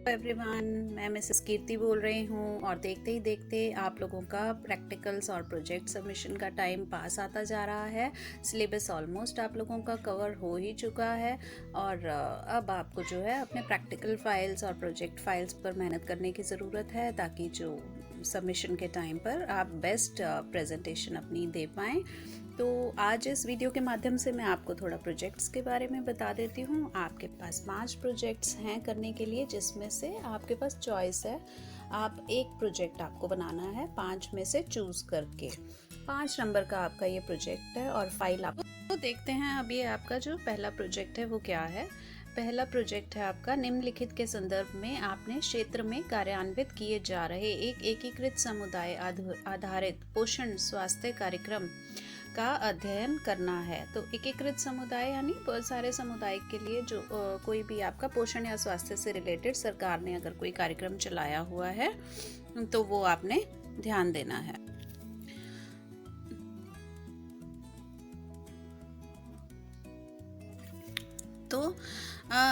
Everyone, मैं Mrs कीर्ति बोल रही हूँ और देखते ही देखते आप लोगों का प्रैक्टिकल्स और प्रोजेक्ट सबमिशन का टाइम पास आता जा रहा है। सिलेबस ऑलमोस्ट आप लोगों का कवर हो ही चुका है और अब आपको जो है अपने प्रैक्टिकल फाइल्स और प्रोजेक्ट फाइल्स पर मेहनत करने की ज़रूरत है ताकि जो सबमिशन के टाइम पर आप बेस्ट प्रेजेंटेशन अपनी दे पाएँ। तो आज इस वीडियो के माध्यम से मैं आपको थोड़ा प्रोजेक्ट्स के बारे में बता देती हूँ। आपके पास 5 प्रोजेक्ट्स हैं करने के लिए, जिसमें से आपके पास चॉइस है। आप एक प्रोजेक्ट आपको बनाना है 5 में से चूज़ करके। 5 नंबर का आपका ये प्रोजेक्ट है और फाइल आप तो देखते हैं। अब ये आपका जो पहला प्रोजेक्ट है वो क्या है। पहला प्रोजेक्ट है आपका निम्नलिखित के संदर्भ में आपने क्षेत्र में कार्यान्वित किए जा रहे एक एकीकृत समुदाय आधारित पोषण स्वास्थ्य कार्यक्रम का अध्ययन करना है। तो एकीकृत समुदाय यानी सारे समुदाय के लिए जो कोई भी आपका पोषण या स्वास्थ्य से रिलेटेड सरकार ने अगर कोई कार्यक्रम चलाया हुआ है तो वो आपने ध्यान देना है। तो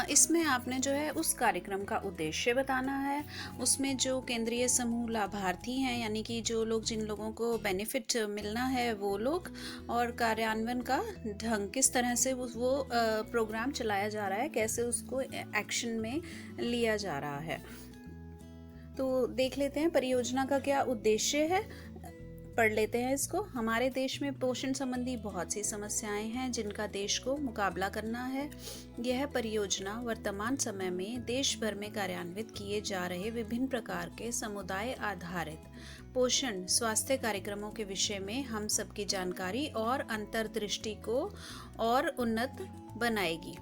इसमें आपने जो है उस कार्यक्रम का उद्देश्य बताना है। उसमें जो केंद्रीय समूह लाभार्थी हैं यानी कि जो लोग जिन लोगों को बेनिफिट मिलना है वो लोग, और कार्यान्वयन का ढंग किस तरह से वो प्रोग्राम चलाया जा रहा है, कैसे उसको एक्शन में लिया जा रहा है। तो देख लेते हैं परियोजना का क्या उद्देश्य है, पढ़ लेते हैं इसको। हमारे देश में पोषण संबंधी बहुत सी समस्याएं हैं जिनका देश को मुकाबला करना है। यह परियोजना वर्तमान समय में देश भर में कार्यान्वित किए जा रहे विभिन्न प्रकार के समुदाय आधारित पोषण स्वास्थ्य कार्यक्रमों के विषय में हम सबकी जानकारी और अंतर्दृष्टि को और उन्नत बनाएगी।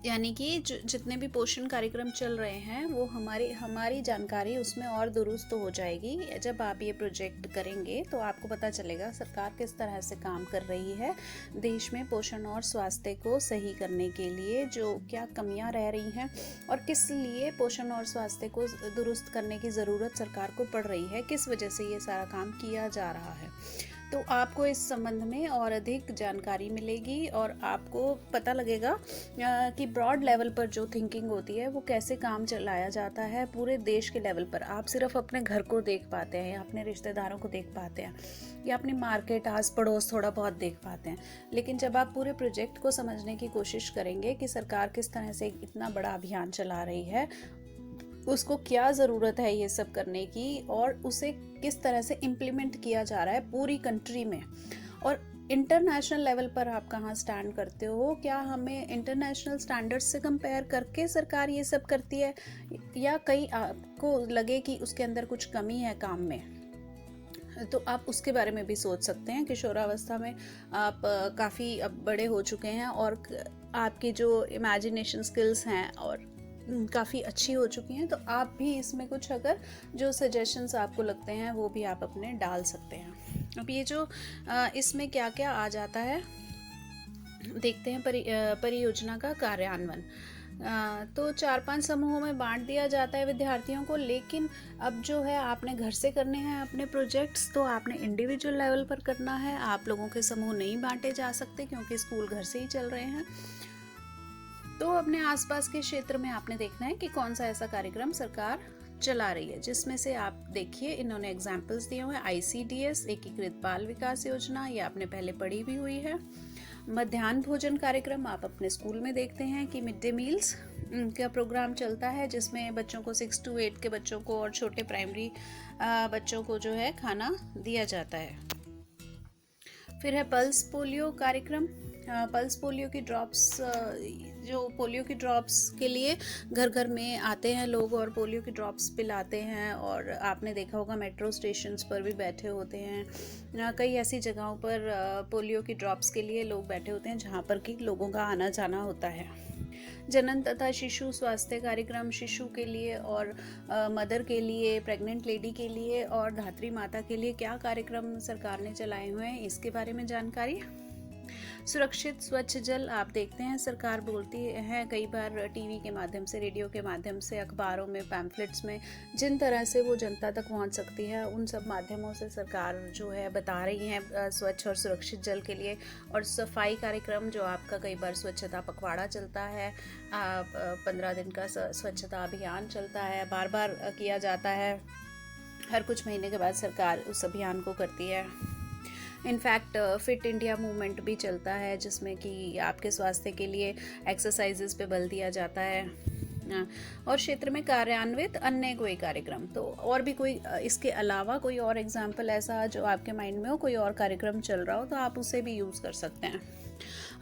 यानी कि जितने भी पोषण कार्यक्रम चल रहे हैं वो हमारी जानकारी उसमें और दुरुस्त हो जाएगी। जब आप ये प्रोजेक्ट करेंगे तो आपको पता चलेगा सरकार किस तरह से काम कर रही है देश में पोषण और स्वास्थ्य को सही करने के लिए, जो क्या कमियां रह रही हैं और किस लिए पोषण और स्वास्थ्य को दुरुस्त करने की ज़रूरत सरकार को पड़ रही है, किस वजह से ये सारा काम किया जा रहा है। तो आपको इस संबंध में और अधिक जानकारी मिलेगी और आपको पता लगेगा कि ब्रॉड लेवल पर जो थिंकिंग होती है वो कैसे काम चलाया जाता है पूरे देश के लेवल पर। आप सिर्फ अपने घर को देख पाते हैं या अपने रिश्तेदारों को देख पाते हैं या अपनी मार्केट आस पड़ोस थोड़ा बहुत देख पाते हैं, लेकिन जब आप पूरे प्रोजेक्ट को समझने की कोशिश करेंगे कि सरकार किस तरह से इतना बड़ा अभियान चला रही है, उसको क्या ज़रूरत है ये सब करने की और उसे किस तरह से इम्प्लीमेंट किया जा रहा है पूरी कंट्री में, और इंटरनेशनल लेवल पर आप कहाँ स्टैंड करते हो, क्या हमें इंटरनेशनल स्टैंडर्ड्स से कंपेयर करके सरकार ये सब करती है या कहीं आपको लगे कि उसके अंदर कुछ कमी है काम में, तो आप उसके बारे में भी सोच सकते हैं। किशोरावस्था में आप काफ़ी अब बड़े हो चुके हैं और आपकी जो इमेजिनेशन स्किल्स हैं और काफ़ी अच्छी हो चुकी हैं, तो आप भी इसमें कुछ अगर जो सजेशंस आपको लगते हैं वो भी आप अपने डाल सकते हैं। अब ये जो इसमें क्या क्या आ जाता है देखते हैं। परियोजना का कार्यान्वयन तो 4-5 समूहों में बांट दिया जाता है विद्यार्थियों को, लेकिन अब जो है आपने घर से करने हैं अपने प्रोजेक्ट्स, तो आपने इंडिविजुअल लेवल पर करना है। आप लोगों के समूह नहीं बांटे जा सकते क्योंकि स्कूल घर से ही चल रहे हैं। तो अपने आसपास के क्षेत्र में आपने देखना है कि कौन सा ऐसा कार्यक्रम सरकार चला रही है, जिसमें से आप देखिए इन्होंने एग्जाम्पल्स दिए हुए हैं। ICDS एकीकृत बाल विकास योजना, ये आपने पहले पढ़ी भी हुई है। मध्याह्न भोजन कार्यक्रम आप अपने स्कूल में देखते हैं कि मिड डे मील्स का प्रोग्राम चलता है जिसमें बच्चों को 6 to 8 के बच्चों को और छोटे प्राइमरी बच्चों को जो है खाना दिया जाता है। फिर है पल्स पोलियो कार्यक्रम। पल्स पोलियो की ड्रॉप्स, जो पोलियो की ड्रॉप्स के लिए घर घर में आते हैं लोग और पोलियो की ड्रॉप्स पिलाते हैं, और आपने देखा होगा मेट्रो स्टेशंस पर भी बैठे होते हैं। कई ऐसी जगहों पर पोलियो की ड्रॉप्स के लिए लोग बैठे होते हैं जहाँ पर कि लोगों का आना जाना होता है। जनन तथा शिशु स्वास्थ्य कार्यक्रम शिशु के लिए और मदर के लिए, प्रेग्नेंट लेडी के लिए और धात्री माता के लिए क्या कार्यक्रम सरकार ने चलाए हुए हैं इसके बारे में जानकारी। सुरक्षित स्वच्छ जल आप देखते हैं सरकार बोलती है कई बार टीवी के माध्यम से, रेडियो के माध्यम से, अखबारों में, पैम्फलेट्स में, जिन तरह से वो जनता तक पहुंच सकती है उन सब माध्यमों से सरकार जो है बता रही है स्वच्छ और सुरक्षित जल के लिए। और सफाई कार्यक्रम जो आपका कई बार स्वच्छता पखवाड़ा चलता है, 15 दिन का स्वच्छता अभियान चलता है, बार बार किया जाता है, हर कुछ महीने के बाद सरकार उस अभियान को करती है। इनफैक्ट फिट इंडिया मूवमेंट भी चलता है जिसमें कि आपके स्वास्थ्य के लिए एक्सरसाइजेस पे बल दिया जाता है। और क्षेत्र में कार्यान्वित अन्य कोई कार्यक्रम, तो और भी कोई इसके अलावा कोई और एग्जाम्पल ऐसा जो आपके माइंड में हो, कोई और कार्यक्रम चल रहा हो तो आप उसे भी यूज़ कर सकते हैं।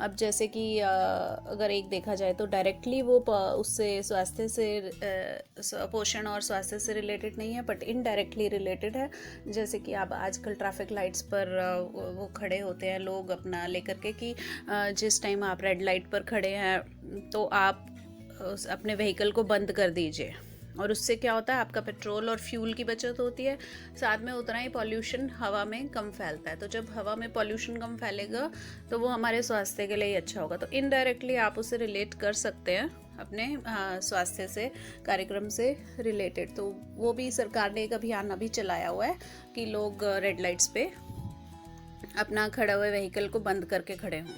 अब जैसे कि अगर एक देखा जाए तो डायरेक्टली वो उससे स्वास्थ्य से पोषण और स्वास्थ्य से रिलेटेड नहीं है, बट इनडायरेक्टली रिलेटेड है। जैसे कि आप आजकल ट्रैफिक लाइट्स पर वो खड़े होते हैं लोग अपना लेकर के कि जिस टाइम आप रेड लाइट पर खड़े हैं तो आप अपने व्हीकल को बंद कर दीजिए, और उससे क्या होता है आपका पेट्रोल और फ्यूल की बचत होती है, साथ में उतना ही पॉल्यूशन हवा में कम फैलता है। तो जब हवा में पॉल्यूशन कम फैलेगा तो वो हमारे स्वास्थ्य के लिए ही अच्छा होगा। तो इनडायरेक्टली आप उसे रिलेट कर सकते हैं अपने स्वास्थ्य से, कार्यक्रम से रिलेटेड। तो वो भी सरकार ने एक अभियान अभी चलाया हुआ है कि लोग रेड लाइट्स पे अपना खड़े हुए व्हीकल को बंद करके खड़े हों।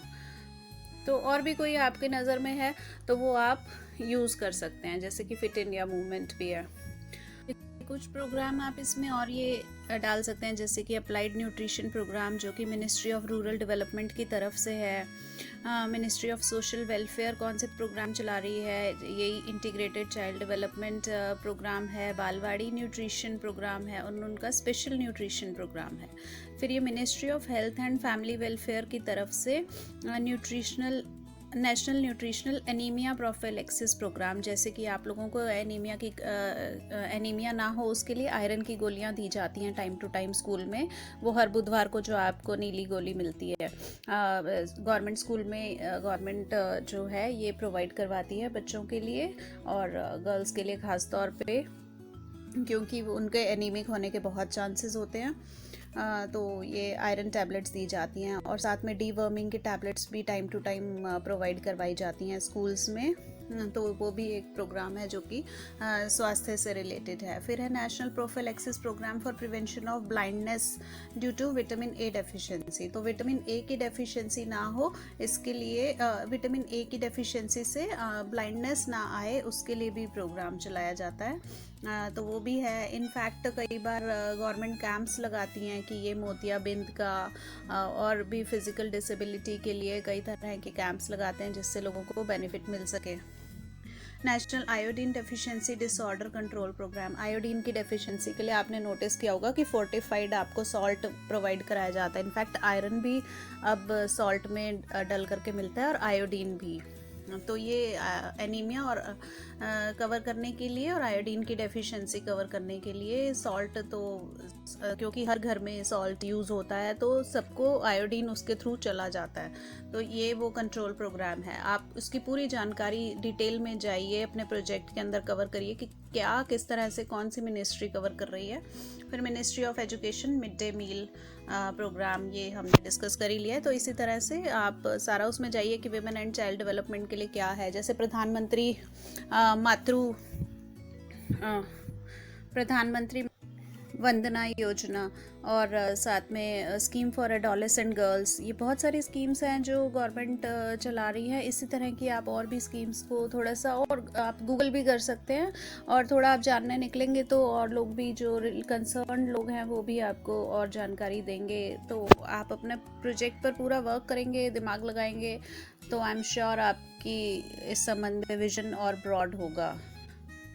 तो और भी कोई आपकी नज़र में है तो वो आप यूज़ कर सकते हैं, जैसे कि फिट इंडिया मूवमेंट भी है। कुछ प्रोग्राम आप इसमें और ये डाल सकते हैं जैसे कि अप्लाइड न्यूट्रिशन प्रोग्राम जो कि मिनिस्ट्री ऑफ रूरल डेवलपमेंट की तरफ से है। Ministry of social welfare concept programme चला रही है, यही इंटीग्रेटेड चाइल्ड डेवलपमेंट प्रोग्राम है। बालवाड़ी न्यूट्रिशन प्रोग्राम है और उनका स्पेशल न्यूट्रिशन प्रोग्राम है। फिर ये ministry of health and family welfare की तरफ से national nutritional anaemia prophylaxis programme, जैसे कि आप लोगों को एनीमिया ना हो उसके लिए आयरन की गोलियां दी जाती हैं टाइम टू टाइम स्कूल में। वो हर बुधवार को जो आपको नीली गोली मिलती है गवर्नमेंट स्कूल में, गवर्नमेंट जो है ये प्रोवाइड करवाती है बच्चों के लिए और गर्ल्स के लिए ख़ास तौर पे, क्योंकि उनके एनीमिक होने के बहुत चांसेस होते हैं। तो ये आयरन टैबलेट्स दी जाती हैं और साथ में डीवर्मिंग की टैबलेट्स भी टाइम टू टाइम प्रोवाइड करवाई जाती हैं स्कूल्स में। तो वो भी एक प्रोग्राम है जो कि स्वास्थ्य से रिलेटेड है। फिर है national prophylaxis programme for prevention of blindness due to vitamin A deficiency. तो विटामिन ए की डेफिशिएंसी ना हो इसके लिए, विटामिन ए की डेफिशिएंसी से ब्लाइंडनेस ना आए उसके लिए भी प्रोग्राम चलाया जाता है। तो वो भी है। इनफैक्ट कई बार गवर्नमेंट कैंप्स लगाती हैं कि ये मोतियाबिंद का और भी फिज़िकल डिसेबिलिटी के लिए कई तरह के कैंप्स लगाते हैं जिससे लोगों को बेनिफिट मिल सके। National iodine deficiency disorder control programme, iodine की डेफिशिएंसी के लिए आपने नोटिस किया होगा कि फोर्टिफाइड आपको सॉल्ट प्रोवाइड कराया जाता है। इनफैक्ट आयरन भी अब सॉल्ट में डल करके मिलता है और आयोडीन भी। तो ये एनीमिया और कवर करने के लिए और आयोडीन की डेफिशिएंसी कवर करने के लिए सॉल्ट, तो क्योंकि हर घर में सॉल्ट यूज़ होता है तो सबको आयोडीन उसके थ्रू चला जाता है। तो ये वो कंट्रोल प्रोग्राम है। आप उसकी पूरी जानकारी डिटेल में जाइए, अपने प्रोजेक्ट के अंदर कवर करिए कि क्या किस तरह से कौन सी मिनिस्ट्री कवर कर रही है। फिर ministry of education mid day meal programme, ये हमने डिस्कस कर ही लिया है। तो इसी तरह से आप सारा उसमें जाइए कि विमेन एंड चाइल्ड डेवलपमेंट के लिए क्या है। जैसे प्रधानमंत्री वंदना योजना और साथ में स्कीम फॉर एडोलेसेंट गर्ल्स, ये बहुत सारी स्कीम्स हैं जो गवर्नमेंट चला रही है। इसी तरह की आप और भी स्कीम्स को थोड़ा सा और आप गूगल भी कर सकते हैं और थोड़ा आप जानने निकलेंगे तो और लोग भी जो कंसर्न लोग हैं वो भी आपको और जानकारी देंगे। तो आप अपने प्रोजेक्ट पर पूरा वर्क करेंगे, दिमाग लगाएंगे, तो आई एम श्योर आपकी इस संबंध में विजन और ब्रॉड होगा।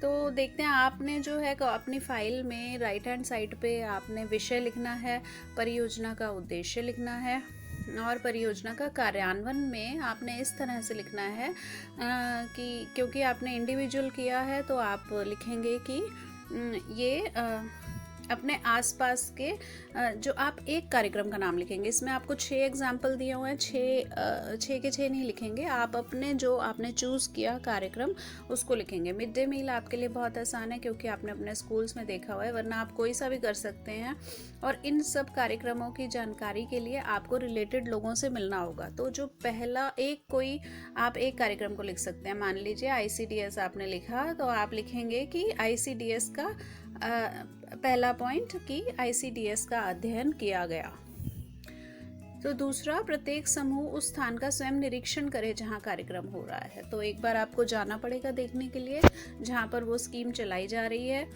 तो देखते हैं, आपने जो है अपनी फाइल में राइट हैंड साइड पे आपने विषय लिखना है, परियोजना का उद्देश्य लिखना है और परियोजना का कार्यान्वयन में आपने इस तरह से लिखना है कि क्योंकि आपने इंडिविजुअल किया है तो आप लिखेंगे कि ये अपने आसपास के जो आप एक कार्यक्रम का नाम लिखेंगे। इसमें आपको 6 एग्जाम्पल दिए हुए हैं, 6 के 6 नहीं लिखेंगे आप, अपने जो आपने चूज़ किया कार्यक्रम उसको लिखेंगे। मिड डे मील आपके लिए बहुत आसान है क्योंकि आपने अपने स्कूल्स में देखा हुआ है, वरना आप कोई सा भी कर सकते हैं। और इन सब कार्यक्रमों की जानकारी के लिए आपको रिलेटेड लोगों से मिलना होगा। तो जो पहला आप एक कार्यक्रम को लिख सकते हैं। मान लीजिए ICDS आपने लिखा, तो आप लिखेंगे कि ICDS का पहला पॉइंट कि ICDS का अध्ययन किया गया। तो दूसरा, प्रत्येक समूह उस स्थान का स्वयं निरीक्षण करे जहां कार्यक्रम हो रहा है। तो एक बार आपको जाना पड़ेगा देखने के लिए जहां पर वो स्कीम चलाई जा रही है,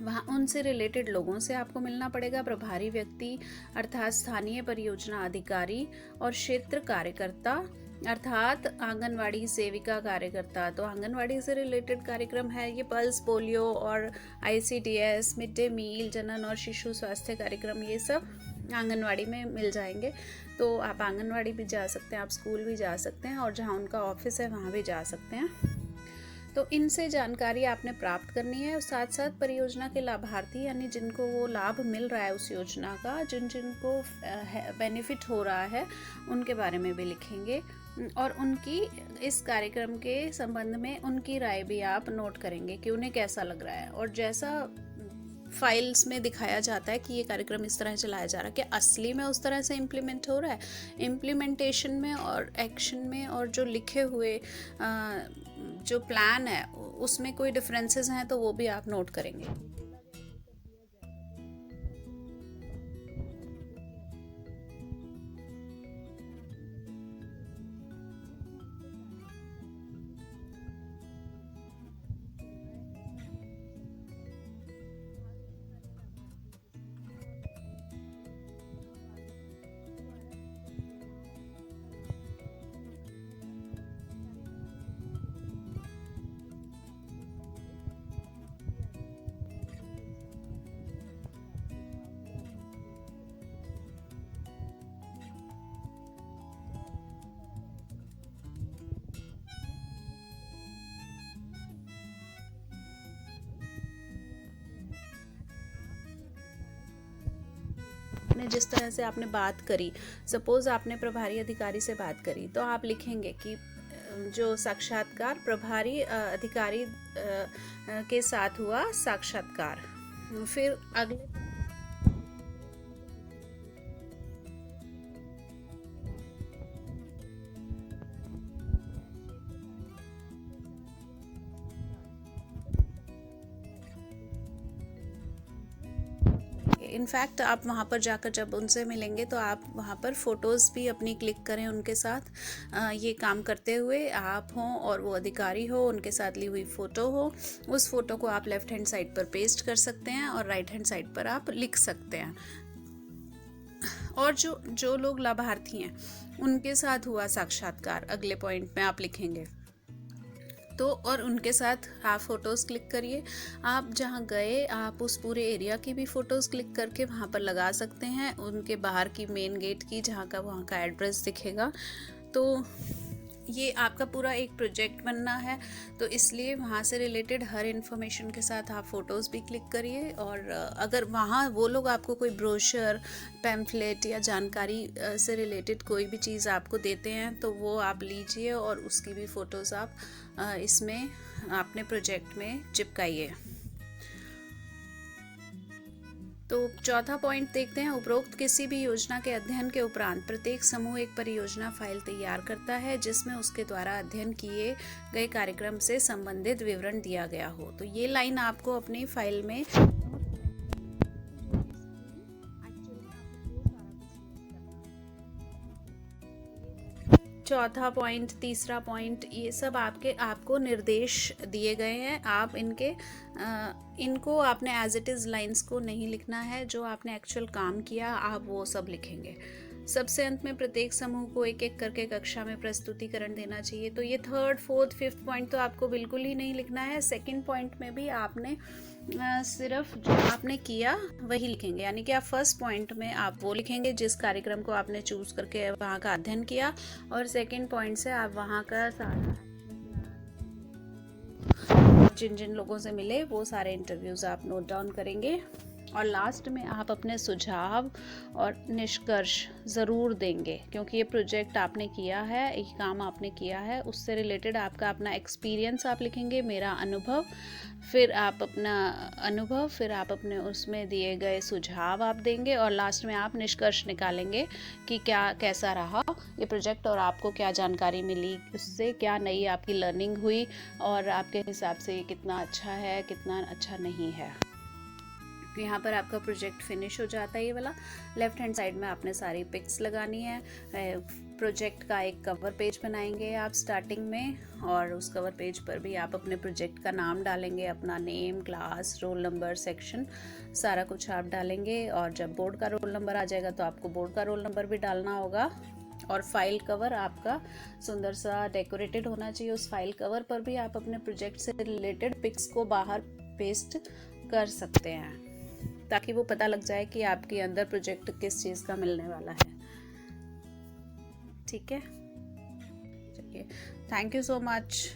वहाँ उनसे रिलेटेड लोगों से आपको मिलना पड़ेगा। प्रभारी व्यक्ति अर्थात स्थानीय परियोजना अधिकारी और क्षेत्र कार्यकर्ता अर्थात आंगनवाड़ी सेविका कार्यकर्ता। तो आंगनवाड़ी से रिलेटेड कार्यक्रम है ये, पल्स पोलियो और ICDS, मिड डे मील, जनन और शिशु स्वास्थ्य कार्यक्रम, ये सब आंगनवाड़ी में मिल जाएंगे। तो आप आंगनवाड़ी भी जा सकते हैं, आप स्कूल भी जा सकते हैं, और जहाँ उनका ऑफिस है वहाँ भी जा सकते हैं। तो इनसे जानकारी आपने प्राप्त करनी है। साथ साथ परियोजना के लाभार्थी यानी जिनको वो लाभ मिल रहा है उस योजना का, जिनको बेनिफिट हो रहा है, उनके बारे में भी लिखेंगे। और उनकी इस कार्यक्रम के संबंध में उनकी राय भी आप नोट करेंगे कि उन्हें कैसा लग रहा है। और जैसा फाइल्स में दिखाया जाता है कि ये कार्यक्रम इस तरह चलाया जा रहा है, कि असली में उस तरह से इम्प्लीमेंट हो रहा है। इम्प्लीमेंटेशन में और एक्शन में और जो लिखे हुए जो प्लान है उसमें कोई डिफरेंसेस हैं तो वो भी आप नोट करेंगे। जिस तरह से आपने बात करी, सपोज आपने प्रभारी अधिकारी से बात करी, तो आप लिखेंगे कि जो साक्षात्कार प्रभारी अधिकारी के साथ हुआ साक्षात्कार। फिर अगले इनफैक्ट आप वहाँ पर जाकर जब उनसे मिलेंगे तो आप वहाँ पर फ़ोटोज़ भी अपनी क्लिक करें उनके साथ, ये काम करते हुए आप हों और वो अधिकारी हो, उनके साथ ली हुई फ़ोटो हो। उस फ़ोटो को आप लेफ़्ट हैंड साइड पर पेस्ट कर सकते हैं और राइट हैंड साइड पर आप लिख सकते हैं। और जो लोग लाभार्थी हैं उनके साथ हुआ साक्षात्कार अगले पॉइंट में आप लिखेंगे। तो और उनके साथ आप फ़ोटोज़ क्लिक करिए। आप जहाँ गए आप उस पूरे एरिया की भी फ़ोटोज़ क्लिक करके वहाँ पर लगा सकते हैं, उनके बाहर की मेन गेट की जहाँ का वहाँ का एड्रेस दिखेगा। तो ये आपका पूरा एक प्रोजेक्ट बनना है, तो इसलिए वहाँ से रिलेटेड हर इन्फॉर्मेशन के साथ आप फ़ोटोज़ भी क्लिक करिए। और अगर वहाँ वो लोग आपको कोई ब्रोशर, पैम्फलेट या जानकारी से रिलेटेड कोई भी चीज़ आपको देते हैं तो वो आप लीजिए और उसकी भी फ़ोटोज़ आप इसमें अपने प्रोजेक्ट में चिपकाइए। तो चौथा पॉइंट देखते हैं। उपरोक्त किसी भी योजना के अध्ययन के उपरांत प्रत्येक समूह एक परियोजना फाइल तैयार करता है जिसमें उसके द्वारा अध्ययन किए गए कार्यक्रम से संबंधित विवरण दिया गया हो। तो ये लाइन आपको अपनी फाइल में चौथा पॉइंट, तीसरा पॉइंट, ये सब आपको निर्देश दिए गए हैं। आप इनको आपने एज इट इज़ लाइंस को नहीं लिखना है, जो आपने एक्चुअल काम किया आप वो सब लिखेंगे। सबसे अंत में प्रत्येक समूह को एक एक करके कक्षा में प्रस्तुतिकरण देना चाहिए। तो ये थर्ड, फोर्थ, फिफ्थ पॉइंट तो आपको बिल्कुल ही नहीं लिखना है। सेकंड पॉइंट में भी आपने सिर्फ जो आपने किया वही लिखेंगे, यानी कि आप फर्स्ट पॉइंट में आप वो लिखेंगे जिस कार्यक्रम को आपने चूज़ करके वहाँ का अध्ययन किया, और सेकंड पॉइंट से आप वहाँ का सारा जिन जिन लोगों से मिले वो सारे इंटरव्यूज़ आप नोट डाउन करेंगे। और लास्ट में आप अपने सुझाव और निष्कर्ष ज़रूर देंगे, क्योंकि ये प्रोजेक्ट आपने किया है, ये काम आपने किया है, उससे रिलेटेड आपका अपना एक्सपीरियंस आप लिखेंगे, मेरा अनुभव, फिर आप अपने उसमें दिए गए सुझाव आप देंगे और लास्ट में आप निष्कर्ष निकालेंगे कि क्या कैसा रहा ये प्रोजेक्ट और आपको क्या जानकारी मिली, उससे क्या नई आपकी लर्निंग हुई और आपके हिसाब से ये कितना अच्छा है, कितना अच्छा नहीं है। यहाँ पर आपका प्रोजेक्ट फिनिश हो जाता है। ये वाला लेफ्ट हैंड साइड में आपने सारी पिक्स लगानी है। प्रोजेक्ट का एक कवर पेज बनाएंगे आप स्टार्टिंग में, और उस कवर पेज पर भी आप अपने प्रोजेक्ट का नाम डालेंगे, अपना name, class, roll number, section, सारा कुछ आप डालेंगे। और जब बोर्ड का रोल नंबर आ जाएगा तो आपको बोर्ड का रोल नंबर भी डालना होगा। और फाइल कवर आपका सुंदर सा डेकोरेटेड होना चाहिए। उस फाइल कवर पर भी आप अपने प्रोजेक्ट से रिलेटेड पिक्स को बाहर पेस्ट कर सकते हैं, ताकि वो पता लग जाए कि आपके अंदर प्रोजेक्ट किस चीज़ का मिलने वाला है। ठीक है, चलिए, थैंक यू सो मच।